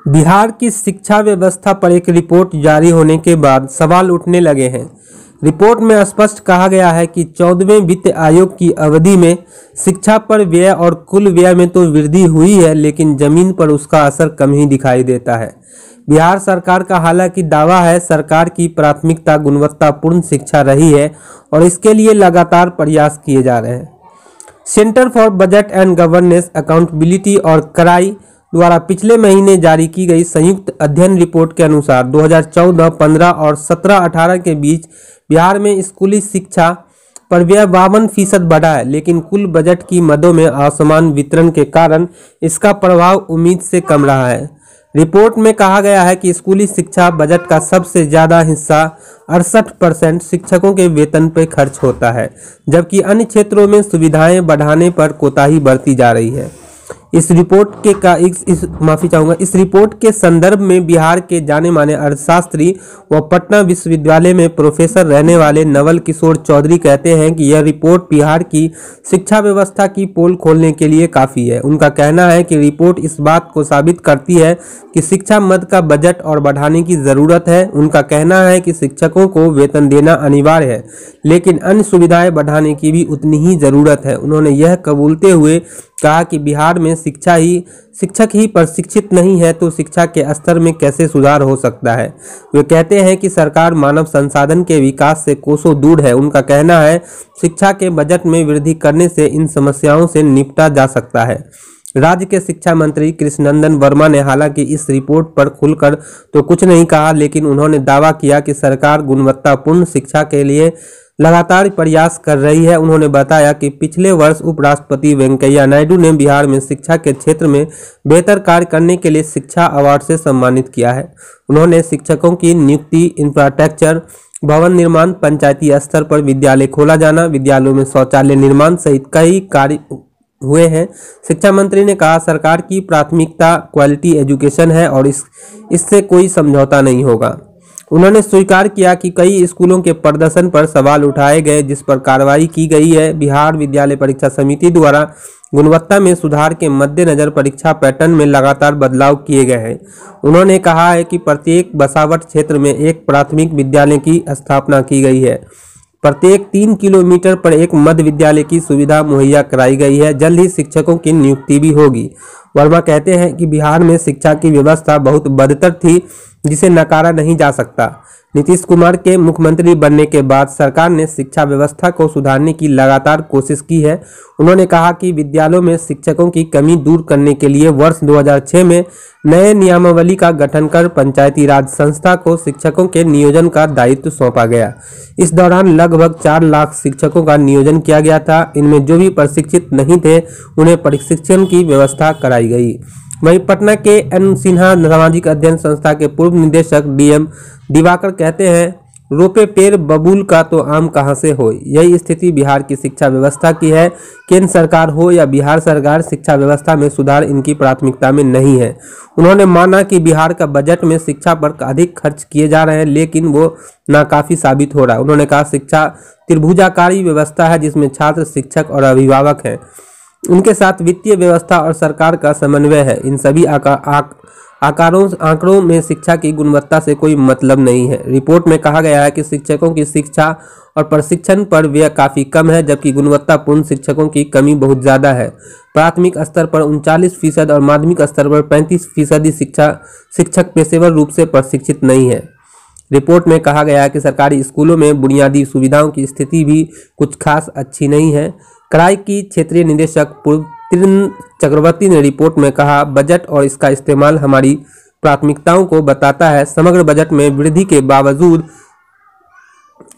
बिहार की शिक्षा व्यवस्था पर एक रिपोर्ट जारी होने के बाद सवाल उठने लगे हैं। रिपोर्ट में स्पष्ट कहा गया है कि 14वें वित्त आयोग की अवधि में शिक्षा पर व्यय और कुल व्यय में तो वृद्धि हुई है, लेकिन जमीन पर उसका असर कम ही दिखाई देता है। बिहार सरकार का हालांकि दावा है, सरकार की प्राथमिकता गुणवत्तापूर्ण शिक्षा रही है और इसके लिए लगातार प्रयास किए जा रहे हैं। Centre for budget and governance accountability और क्राई द्वारा पिछले महीने जारी की गई संयुक्त अध्ययन रिपोर्ट के अनुसार 2014-15 और 17-18 के बीच बिहार में स्कूली शिक्षा पर व्यय 52% बढ़ा है, लेकिन कुल बजट की मदों में असमान वितरण के कारण इसका प्रभाव उम्मीद से कम रहा है। रिपोर्ट में कहा गया है कि स्कूली शिक्षा बजट का सबसे ज़्यादा हिस्सा 68% शिक्षकों के वेतन पर खर्च होता है, जबकि अन्य क्षेत्रों में सुविधाएं बढ़ाने पर कोताही बरती जा रही है। इस रिपोर्ट के संदर्भ में बिहार के जाने माने अर्थशास्त्री व पटना विश्वविद्यालय में प्रोफेसर रहने वाले नवल किशोर चौधरी कहते हैं कि यह रिपोर्ट बिहार की शिक्षा व्यवस्था की पोल खोलने के लिए काफ़ी है। उनका कहना है कि रिपोर्ट इस बात को साबित करती है कि शिक्षा मद का बजट और बढ़ाने की ज़रूरत है। उनका कहना है कि शिक्षकों को वेतन देना अनिवार्य है, लेकिन अन्य सुविधाएं बढ़ाने की भी उतनी ही ज़रूरत है। उन्होंने यह कबूलते हुए कहा कि बिहार में शिक्षक ही प्रशिक्षित नहीं है तो शिक्षा के स्तर में कैसे सुधार हो सकता है। वे कहते हैं कि सरकार मानव संसाधन के विकास से कोसों दूर है। उनका कहना है शिक्षा के बजट में वृद्धि करने से इन समस्याओं से निपटा जा सकता है। राज्य के शिक्षा मंत्री कृष्णनंदन वर्मा ने हालांकि इस रिपोर्ट पर खुलकर तो कुछ नहीं कहा, लेकिन उन्होंने दावा किया कि सरकार गुणवत्तापूर्ण शिक्षा के लिए लगातार प्रयास कर रही है। उन्होंने बताया कि पिछले वर्ष उपराष्ट्रपति वेंकैया नायडू ने बिहार में शिक्षा के क्षेत्र में बेहतर कार्य करने के लिए शिक्षा अवार्ड से सम्मानित किया है। उन्होंने शिक्षकों की नियुक्ति, इंफ्रास्ट्रक्चर, भवन निर्माण, पंचायती स्तर पर विद्यालय खोला जाना, विद्यालयों में शौचालय निर्माण सहित कई कार्य हुए हैं। शिक्षा मंत्री ने कहा, सरकार की प्राथमिकता क्वालिटी एजुकेशन है और इससे कोई समझौता नहीं होगा। उन्होंने स्वीकार किया कि कई स्कूलों के प्रदर्शन पर सवाल उठाए गए, जिस पर कार्रवाई की गई है। बिहार विद्यालय परीक्षा समिति द्वारा गुणवत्ता में सुधार के मद्देनजर परीक्षा पैटर्न में लगातार बदलाव किए गए हैं। उन्होंने कहा है कि प्रत्येक बसावट क्षेत्र में एक प्राथमिक विद्यालय की स्थापना की गई है। प्रत्येक 3 किलोमीटर पर एक मध्य विद्यालय की सुविधा मुहैया कराई गई है। जल्द ही शिक्षकों की नियुक्ति भी होगी। वर्मा कहते हैं कि बिहार में शिक्षा की व्यवस्था बहुत बदतर थी, जिसे नकारा नहीं जा सकता। नीतीश कुमार के मुख्यमंत्री बनने के बाद सरकार ने शिक्षा व्यवस्था को सुधारने की लगातार कोशिश की है। उन्होंने कहा कि विद्यालयों में शिक्षकों की कमी दूर करने के लिए वर्ष 2006 में नए नियमावली का गठन कर पंचायती राज संस्था को शिक्षकों के नियोजन का दायित्व सौंपा गया। इस दौरान लगभग 4 लाख शिक्षकों का नियोजन किया गया था। इनमें जो भी प्रशिक्षित नहीं थे उन्हें प्रशिक्षण की व्यवस्था कराई गई। वहीं पटना के एन सिन्हा सामाजिक अध्ययन संस्था के पूर्व निदेशक डीएम दिवाकर कहते हैं, रोपे पेड़ बबूल का तो आम कहाँ से हो। यही स्थिति बिहार की शिक्षा व्यवस्था की है। केंद्र सरकार हो या बिहार सरकार, शिक्षा व्यवस्था में सुधार इनकी प्राथमिकता में नहीं है। उन्होंने माना कि बिहार का बजट में शिक्षा पर अधिक खर्च किए जा रहे हैं, लेकिन वो नाकाफी साबित हो रहा है। उन्होंने कहा शिक्षा त्रिभुजाकारी व्यवस्था है, जिसमें छात्र, शिक्षक और अभिभावक हैं। उनके साथ वित्तीय व्यवस्था और सरकार का समन्वय है। इन सभी आंकड़ों में शिक्षा की गुणवत्ता से कोई मतलब नहीं है। रिपोर्ट में कहा गया है कि शिक्षकों की शिक्षा और प्रशिक्षण पर व्यय काफ़ी कम है, जबकि गुणवत्तापूर्ण शिक्षकों की कमी बहुत ज़्यादा है। प्राथमिक स्तर पर 39% और माध्यमिक स्तर पर 35% शिक्षक पेशेवर रूप से प्रशिक्षित नहीं है। रिपोर्ट में कहा गया है कि सरकारी स्कूलों में बुनियादी सुविधाओं की स्थिति भी कुछ खास अच्छी नहीं है। क्राई की क्षेत्रीय निदेशक पूर्व चक्रवर्ती ने रिपोर्ट में कहा, बजट और इसका इस्तेमाल हमारी प्राथमिकताओं को बताता है। समग्र बजट में वृद्धि के बावजूद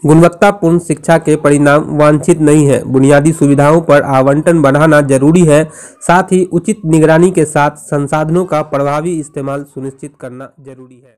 गुणवत्तापूर्ण शिक्षा के परिणाम वांछित नहीं है। बुनियादी सुविधाओं पर आवंटन बढ़ाना जरूरी है, साथ ही उचित निगरानी के साथ संसाधनों का प्रभावी इस्तेमाल सुनिश्चित करना जरूरी है।